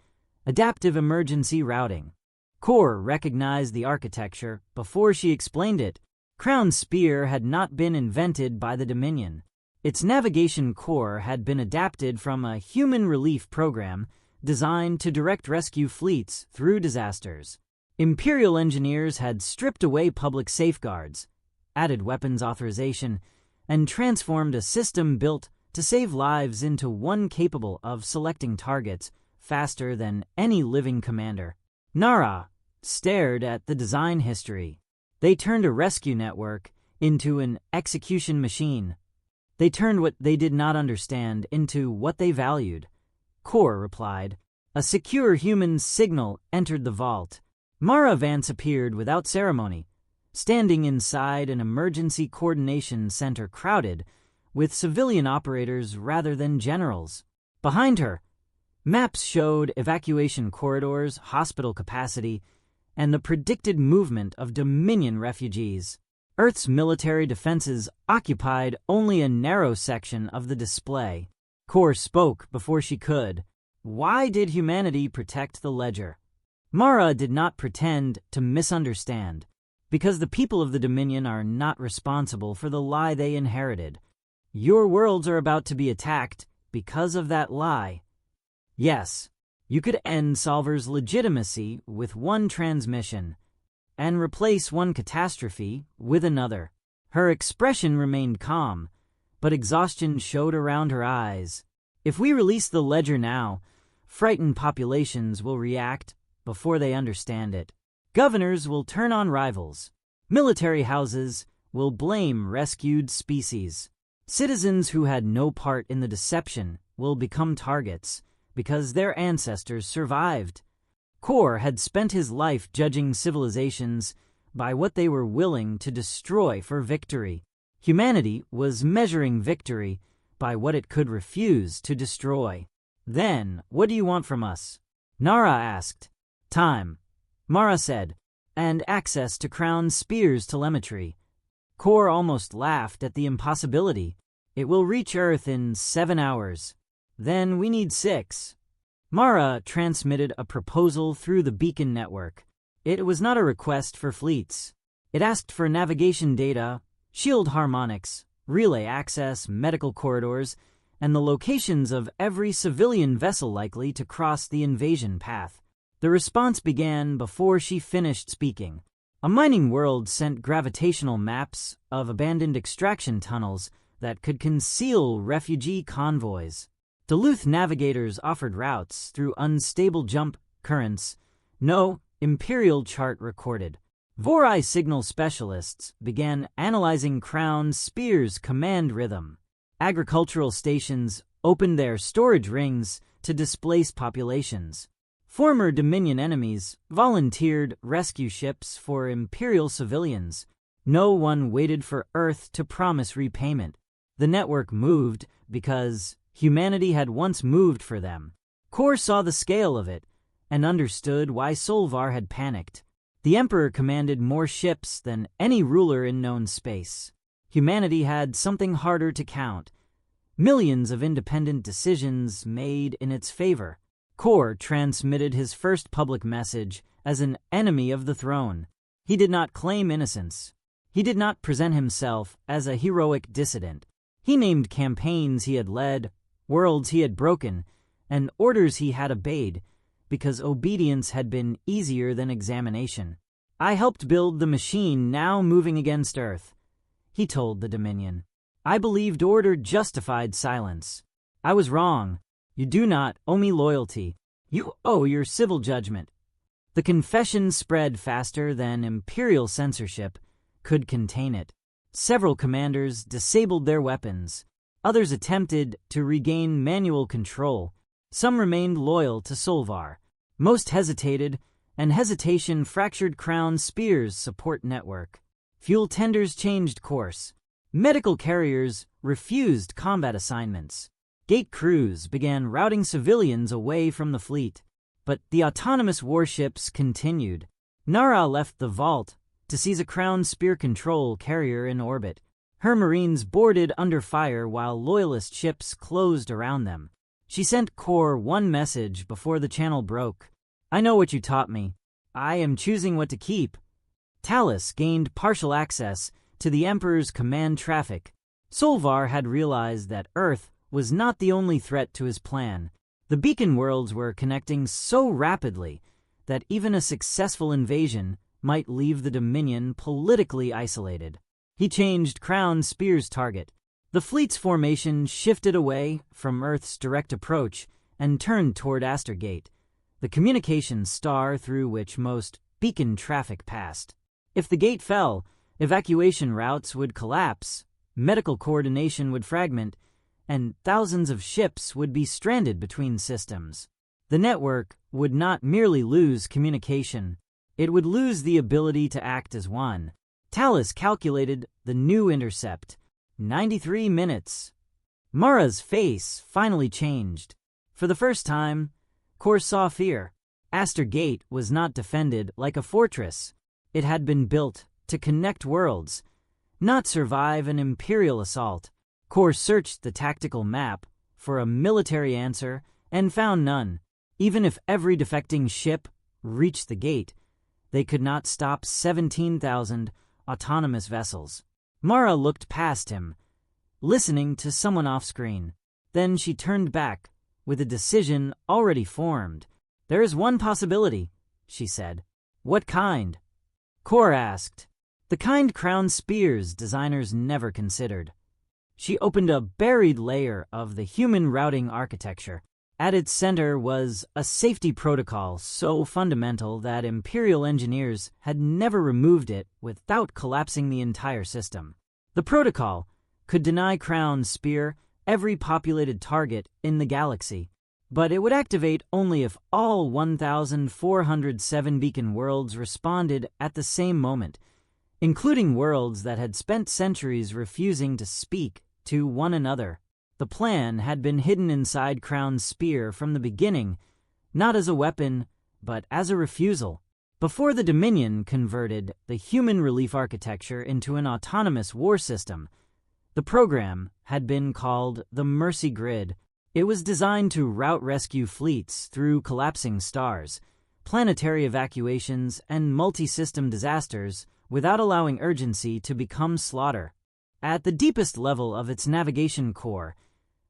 Speaker 1: Adaptive Emergency Routing. Korr recognized the architecture before she explained it. Crown Spear had not been invented by the Dominion. Its navigation core had been adapted from a human relief program designed to direct rescue fleets through disasters. Imperial engineers had stripped away public safeguards, added weapons authorization, and transformed a system built to save lives into one capable of selecting targets faster than any living commander. Nara stared at the design history. They turned a rescue network into an execution machine. They turned what they did not understand into what they valued. Korr replied. A secure human signal entered the vault. Mara Vance appeared without ceremony, standing inside an emergency coordination center crowded with civilian operators rather than generals. Behind her, maps showed evacuation corridors, hospital capacity, and the predicted movement of Dominion refugees. Earth's military defenses occupied only a narrow section of the display. Korr spoke before she could. Why did humanity protect the ledger? Mara did not pretend to misunderstand, because the people of the Dominion are not responsible for the lie they inherited. Your worlds are about to be attacked because of that lie. Yes, you could end Solver's legitimacy with one transmission and replace one catastrophe with another. Her expression remained calm, but exhaustion showed around her eyes. If we release the ledger now, frightened populations will react before they understand it. Governors will turn on rivals. Military houses will blame rescued species. Citizens who had no part in the deception will become targets because their ancestors survived. Korr had spent his life judging civilizations by what they were willing to destroy for victory. Humanity was measuring victory by what it could refuse to destroy. Then, what do you want from us? Nara asked. Time, Mara said, and access to Crown Spear's telemetry. Korr almost laughed at the impossibility. It will reach Earth in 7 hours. Then we need 6. Mara transmitted a proposal through the beacon network. It was not a request for fleets. It asked for navigation data, shield harmonics, relay access, medical corridors, and the locations of every civilian vessel likely to cross the invasion path. The response began before she finished speaking. A mining world sent gravitational maps of abandoned extraction tunnels that could conceal refugee convoys. Duluth navigators offered routes through unstable jump currents. No Imperial chart recorded. Veyr signal specialists began analyzing Crown Spear's command rhythm. Agricultural stations opened their storage rings to displace populations. Former Dominion enemies volunteered rescue ships for Imperial civilians. No one waited for Earth to promise repayment. The network moved because humanity had once moved for them. Korr saw the scale of it and understood why Solvar had panicked. The Emperor commanded more ships than any ruler in known space. Humanity had something harder to count. Millions of independent decisions made in its favor. Korr transmitted his first public message as an enemy of the throne. He did not claim innocence. He did not present himself as a heroic dissident. He named campaigns he had led, worlds he had broken, and orders he had obeyed, because obedience had been easier than examination. I helped build the machine now moving against Earth, he told the Dominion. I believed order justified silence. I was wrong. You do not owe me loyalty. You owe your civil judgment. The confession spread faster than Imperial censorship could contain it. Several commanders disabled their weapons. Others attempted to regain manual control. Some remained loyal to Solvar. Most hesitated, and hesitation fractured Crown Spear's support network. Fuel tenders changed course. Medical carriers refused combat assignments. Gate crews began routing civilians away from the fleet. But the autonomous warships continued. Nara left the vault to seize a Crown Spear control carrier in orbit. Her marines boarded under fire while loyalist ships closed around them. She sent Korr one message before the channel broke. I know what you taught me. I am choosing what to keep. Talus gained partial access to the Emperor's command traffic. Solvar had realized that Earth was not the only threat to his plan. The beacon worlds were connecting so rapidly that even a successful invasion might leave the Dominion politically isolated. He changed Crown Spear's target. The fleet's formation shifted away from Earth's direct approach and turned toward Astergate, the communications star through which most beacon traffic passed. If the gate fell, evacuation routes would collapse, medical coordination would fragment, and thousands of ships would be stranded between systems. The network would not merely lose communication, it would lose the ability to act as one. Talus calculated the new intercept, 93 minutes. Mara's face finally changed. For the first time, Korr saw fear. Astergate was not defended like a fortress. It had been built to connect worlds, not survive an Imperial assault. Korr searched the tactical map for a military answer and found none. Even if every defecting ship reached the gate, they could not stop 17,000 autonomous vessels. Mara looked past him, listening to someone off-screen. Then she turned back, with a decision already formed. "There is one possibility," she said. "What kind?" Korr asked. "The kind crowned spears designers never considered." She opened a buried layer of the human routing architecture. At its center was a safety protocol so fundamental that Imperial engineers had never removed it without collapsing the entire system. The protocol could deny Crown Spear every populated target in the galaxy, but it would activate only if all 1,407 beacon worlds responded at the same moment, including worlds that had spent centuries refusing to speak to one another. The plan had been hidden inside Crown Spear from the beginning, not as a weapon, but as a refusal. Before the Dominion converted the human relief architecture into an autonomous war system, the program had been called the Mercy Grid. It was designed to route rescue fleets through collapsing stars, planetary evacuations, and multi-system disasters without allowing urgency to become slaughter. At the deepest level of its navigation core,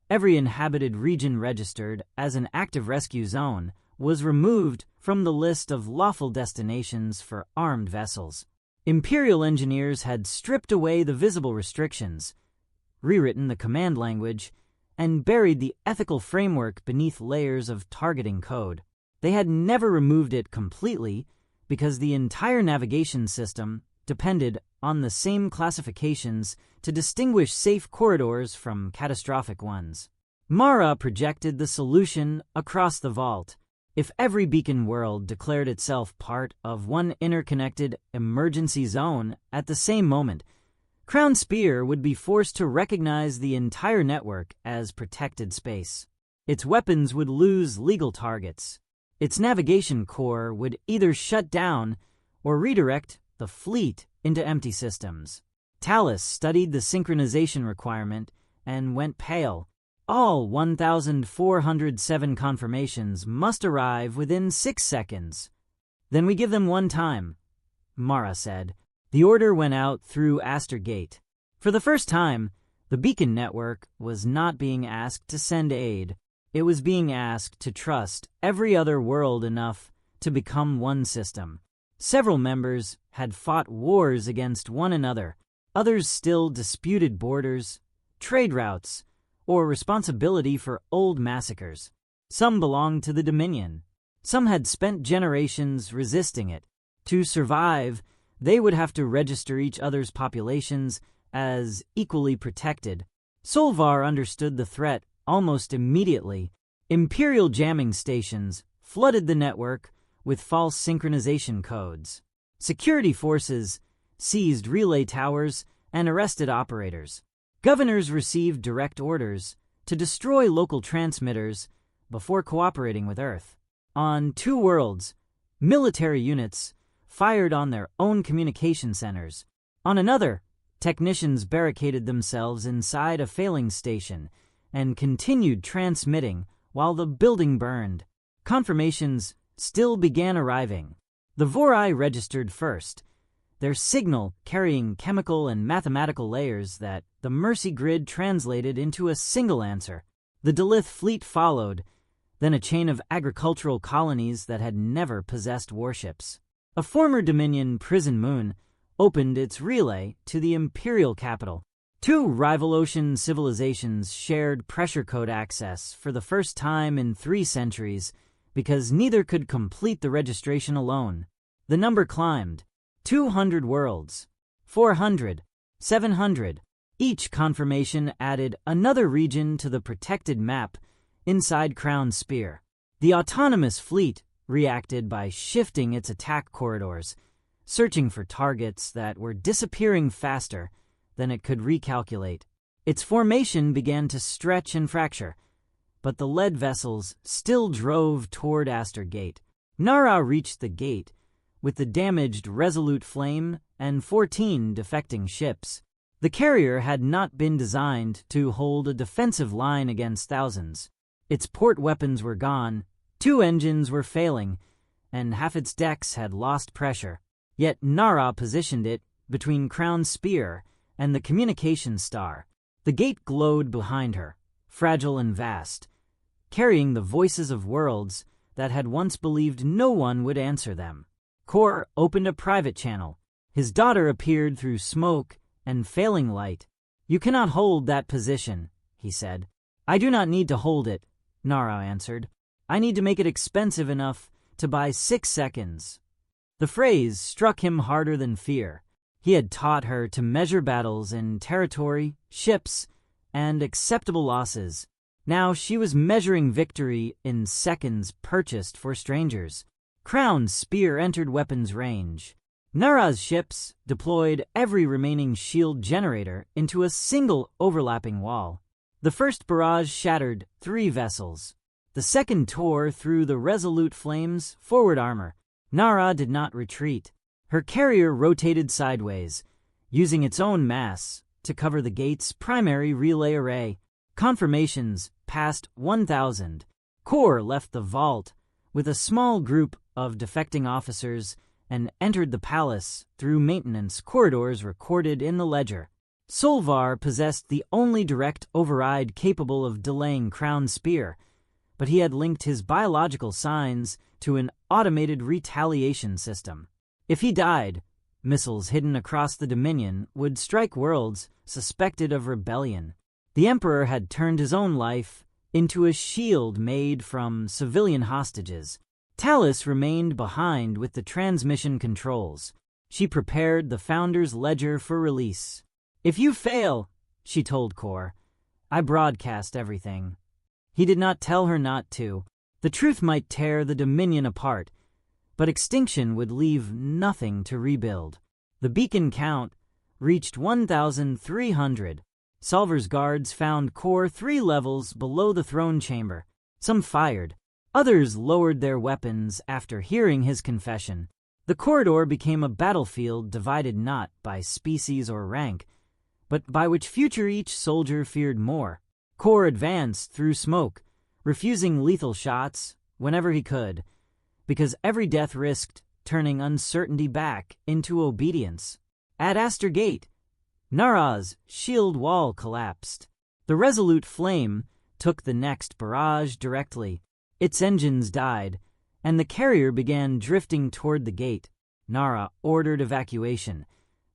Speaker 1: every inhabited region registered as an active rescue zone was removed from the list of lawful destinations for armed vessels. Imperial engineers had stripped away the visible restrictions, rewritten the command language, and buried the ethical framework beneath layers of targeting code. They had never removed it completely because the entire navigation system depended on the same classifications to distinguish safe corridors from catastrophic ones. Mara projected the solution across the vault. If every beacon world declared itself part of one interconnected emergency zone at the same moment, Crown Spear would be forced to recognize the entire network as protected space. Its weapons would lose legal targets. Its navigation core would either shut down or redirect the fleet into empty systems. Talus studied the synchronization requirement and went pale. All 1,407 confirmations must arrive within 6 seconds. "Then we give them one time," Mara said. The order went out through Aster Gate. For the first time, the beacon network was not being asked to send aid. It was being asked to trust every other world enough to become one system. Several members had fought wars against one another. Others still disputed borders, trade routes, or responsibility for old massacres. Some belonged to the Dominion. Some had spent generations resisting it. To survive, they would have to register each other's populations as equally protected. Solvar understood the threat almost immediately. Imperial jamming stations flooded the network with false synchronization codes. Security forces seized relay towers and arrested operators. Governors received direct orders to destroy local transmitters before cooperating with Earth. On 2 worlds, military units fired on their own communication centers. On another, technicians barricaded themselves inside a failing station and continued transmitting while the building burned. Confirmations still began arriving. The Vorai registered first, their signal carrying chemical and mathematical layers that the Mercy Grid translated into a single answer. The Dalith fleet followed, then a chain of agricultural colonies that had never possessed warships. A former Dominion prison moon opened its relay to the Imperial capital. 2 rival ocean civilizations shared pressure code access for the first time in 3 centuries because neither could complete the registration alone. The number climbed. 200 worlds, 400, 700. Each confirmation added another region to the protected map inside Crown Spear. The autonomous fleet reacted by shifting its attack corridors, searching for targets that were disappearing faster than it could recalculate. Its formation began to stretch and fracture, but the lead vessels still drove toward Aster Gate. Nara reached the gate with the damaged Resolute Flame and 14 defecting ships. The carrier had not been designed to hold a defensive line against thousands. Its port weapons were gone, 2 engines were failing, and half its decks had lost pressure. Yet Nara positioned it between Crown Spear and the communication star. The gate glowed behind her, fragile and vast, carrying the voices of worlds that had once believed no one would answer them. Korr opened a private channel. His daughter appeared through smoke and failing light. "You cannot hold that position," he said. "I do not need to hold it," Nara answered. "I need to make it expensive enough to buy 6 seconds." The phrase struck him harder than fear. He had taught her to measure battles in territory, ships, and acceptable losses. Now she was measuring victory in seconds purchased for strangers. Crown Spear entered weapons range. Nara's ships deployed every remaining shield generator into a single overlapping wall. The first barrage shattered 3 vessels. The second tore through the resolute flames' forward armor. Nara did not retreat. Her carrier rotated sideways, using its own mass to cover the gate's primary relay array. Confirmations passed 1,000. Korr left the vault with a small group of defecting officers and entered the palace through maintenance corridors recorded in the ledger. Solvar possessed the only direct override capable of delaying Crown Spear, but he had linked his biological signs to an automated retaliation system. If he died, missiles hidden across the Dominion would strike worlds suspected of rebellion. The Emperor had turned his own life into a shield made from civilian hostages. Talus remained behind with the transmission controls. She prepared the Founder's ledger for release. "If you fail," she told Korr, "I broadcast everything." He did not tell her not to. The truth might tear the Dominion apart, but extinction would leave nothing to rebuild. The beacon count reached 1,300. Solvar's guards found Korr 3 levels below the throne chamber. Some fired. Others lowered their weapons after hearing his confession. The corridor became a battlefield divided not by species or rank, but by which future each soldier feared more. Korr advanced through smoke, refusing lethal shots whenever he could, because every death risked turning uncertainty back into obedience. At Aster Gate, Nara's shield wall collapsed. The resolute flame took the next barrage directly. Its engines died, and the carrier began drifting toward the gate. Nara ordered evacuation,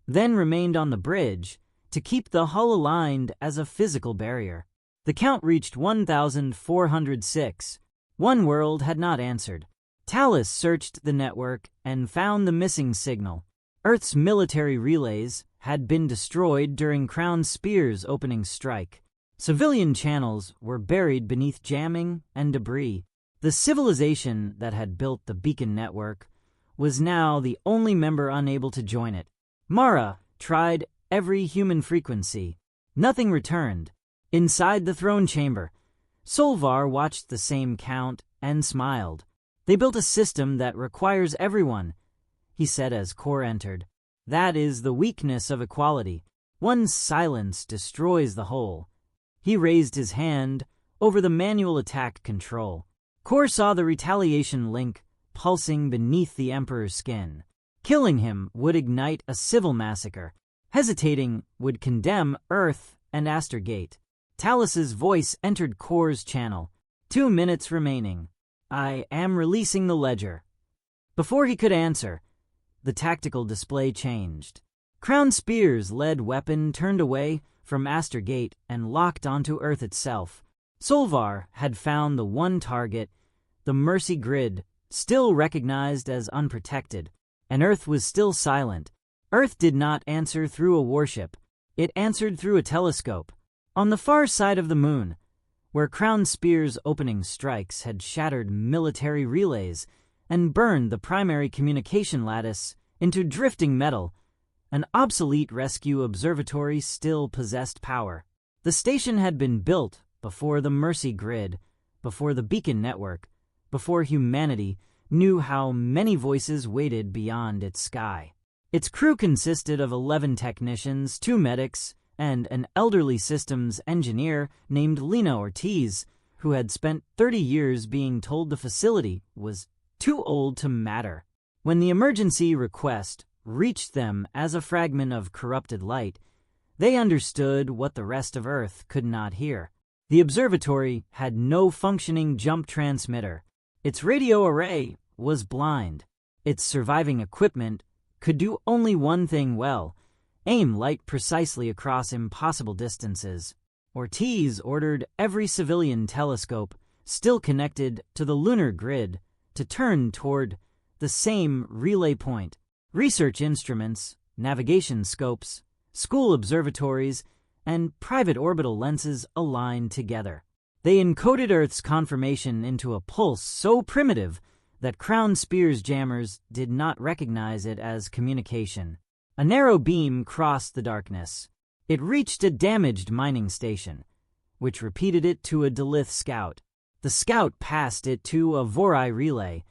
Speaker 1: then remained on the bridge to keep the hull aligned as a physical barrier. The count reached 1,406. One world had not answered. Talus searched the network and found the missing signal. Earth's military relays had been destroyed during Crown Spear's opening strike. Civilian channels were buried beneath jamming and debris. The civilization that had built the beacon network was now the only member unable to join it. Mara tried every human frequency. Nothing returned. Inside the throne chamber, Solvar watched the same count and smiled. "They built a system that requires everyone," he said as Korr entered. "That is the weakness of equality. One silence destroys the whole." He raised his hand over the manual attack control. Korr saw the retaliation link pulsing beneath the Emperor's skin. Killing him would ignite a civil massacre. Hesitating would condemn Earth and Aster Gate. Talus's voice entered Korr's channel. 2 minutes remaining. "I am releasing the ledger." Before he could answer, the tactical display changed. Crown Spear's lead weapon turned away from Aster Gate and locked onto Earth itself. Solvar had found the one target, the Mercy Grid, still recognized as unprotected, and Earth was still silent. Earth did not answer through a warship. It answered through a telescope. On the far side of the moon, where Crown Spear's opening strikes had shattered military relays and burned the primary communication lattice into drifting metal, an obsolete rescue observatory still possessed power. The station had been built before the Mercy Grid, before the beacon network, before humanity knew how many voices waited beyond its sky. Its crew consisted of 11 technicians, 2 medics, and an elderly systems engineer named Lena Ortiz, who had spent 30 years being told the facility was too old to matter. When the emergency request reached them as a fragment of corrupted light, they understood what the rest of Earth could not hear. The observatory had no functioning jump transmitter. Its radio array was blind. Its surviving equipment could do only one thing well: aim light precisely across impossible distances. Ortiz ordered every civilian telescope still connected to the lunar grid to turn toward the same relay point. Research instruments, navigation scopes, school observatories, and private orbital lenses aligned together. They encoded Earth's conformation into a pulse so primitive that Crown Spear's jammers did not recognize it as communication. A narrow beam crossed the darkness. It reached a damaged mining station, which repeated it to a Delith scout. The scout passed it to a Vorai relay,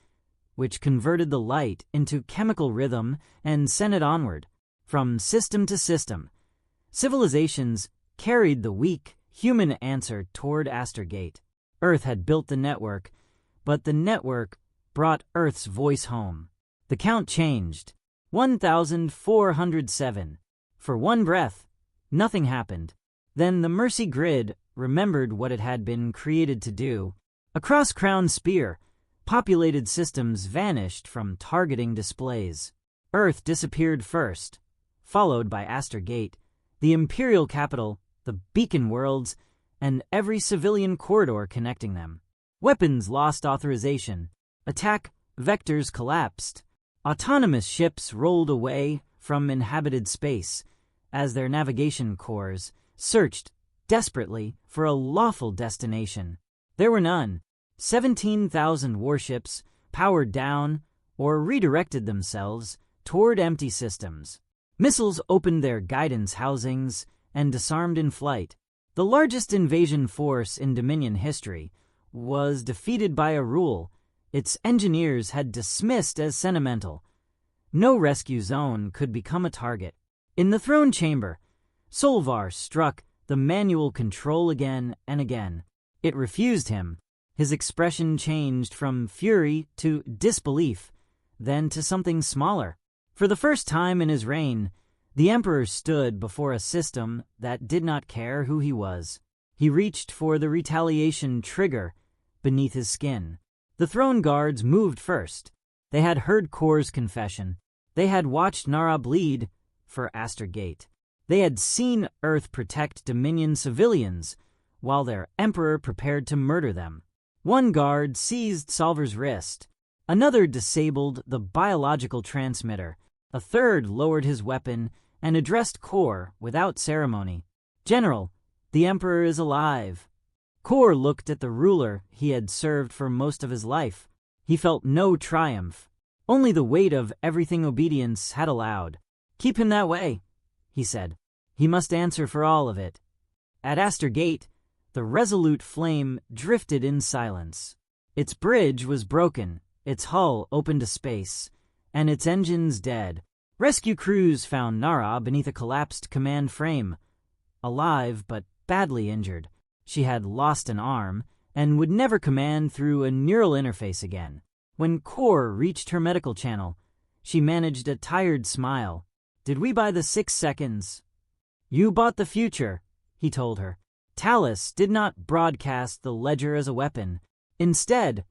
Speaker 1: which converted the light into chemical rhythm and sent it onward. From system to system, civilizations carried the weak, human answer toward Astergate. Earth had built the network, but the network brought Earth's voice home. The count changed. 1,407. For one breath, nothing happened. Then the Mercy Grid remembered what it had been created to do. Across Crown Spear, populated systems vanished from targeting displays. Earth disappeared first, followed by Astergate, the Imperial capital, the beacon worlds, and every civilian corridor connecting them. Weapons lost authorization. Attack vectors collapsed. Autonomous ships rolled away from inhabited space as their navigation cores searched desperately for a lawful destination. There were none. 17,000 warships powered down or redirected themselves toward empty systems. Missiles opened their guidance housings and disarmed in flight. The largest invasion force in Dominion history was defeated by a rule its engineers had dismissed as sentimental. No rescue zone could become a target. In the throne chamber, Solvar struck the manual control again and again. It refused him. His expression changed from fury to disbelief, then to something smaller. For the first time in his reign, the Emperor stood before a system that did not care who he was. He reached for the retaliation trigger beneath his skin. The throne guards moved first. They had heard Korr's confession. They had watched Nara bleed for Astergate. They had seen Earth protect Dominion civilians while their Emperor prepared to murder them. One guard seized Solvar's wrist. Another disabled the biological transmitter. A third lowered his weapon and addressed Korr without ceremony. "General, the Emperor is alive." Korr looked at the ruler he had served for most of his life. He felt no triumph, only the weight of everything obedience had allowed. "Keep him that way," he said. "He must answer for all of it." At Astergate, the resolute flame drifted in silence. Its bridge was broken, its hull open to space, and its engines dead. Rescue crews found Nara beneath a collapsed command frame, alive but badly injured. She had lost an arm and would never command through a neural interface again. When Korr reached her medical channel, she managed a tired smile. "Did we buy the 6 seconds?" "You bought the future," he told her. Talus did not broadcast the ledger as a weapon. Instead,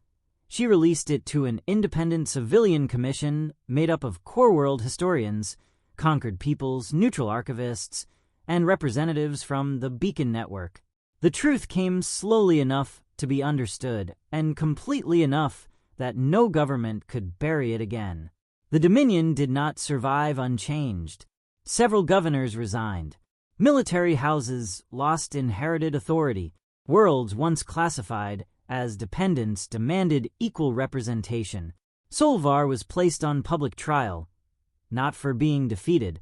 Speaker 1: she released it to an independent civilian commission made up of core world historians, conquered peoples, neutral archivists, and representatives from the Beacon Network. The truth came slowly enough to be understood, and completely enough that no government could bury it again. The Dominion did not survive unchanged. Several governors resigned. Military houses lost inherited authority. Worlds once classified as dependents demanded equal representation. Solvar was placed on public trial, not for being defeated,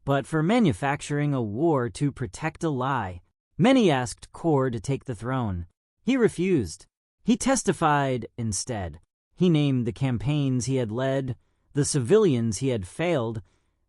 Speaker 1: but for manufacturing a war to protect a lie. Many asked Korr to take the throne. He refused. He testified instead. He named the campaigns he had led, the civilians he had failed,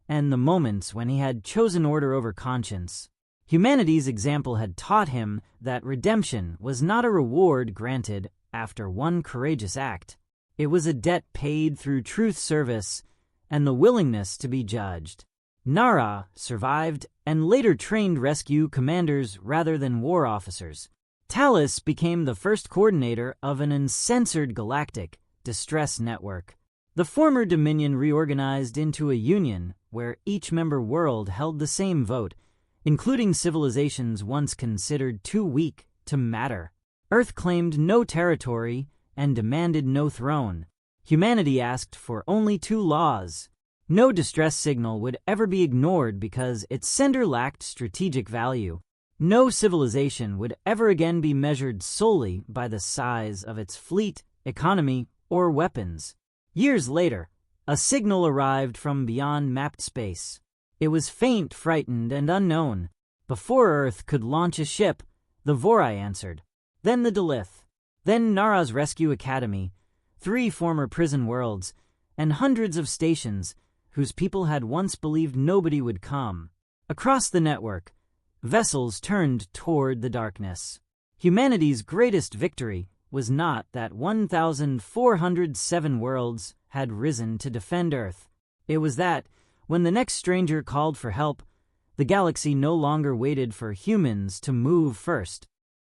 Speaker 1: and the moments when he had chosen order over conscience. Humanity's example had taught him that redemption was not a reward granted after one courageous act. It was a debt paid through truth service and the willingness to be judged. Nara survived and later trained rescue commanders rather than war officers. Talus became the first coordinator of an uncensored galactic distress network. The former Dominion reorganized into a union where each member world held the same vote, including civilizations once considered too weak to matter. Earth claimed no territory and demanded no throne. Humanity asked for only 2 laws. No distress signal would ever be ignored because its sender lacked strategic value. No civilization would ever again be measured solely by the size of its fleet, economy, or weapons. Years later, a signal arrived from beyond mapped space. It was faint, frightened, and unknown. Before Earth could launch a ship, the Vorai answered. Then the Dalith. Then Nara's Rescue Academy, 3 former prison worlds, and hundreds of stations whose people had once believed nobody would come. Across the network, vessels turned toward the darkness. Humanity's greatest victory was not that 1,407 worlds had risen to defend Earth. It was that, when the next stranger called for help, the galaxy no longer waited for humans to move first.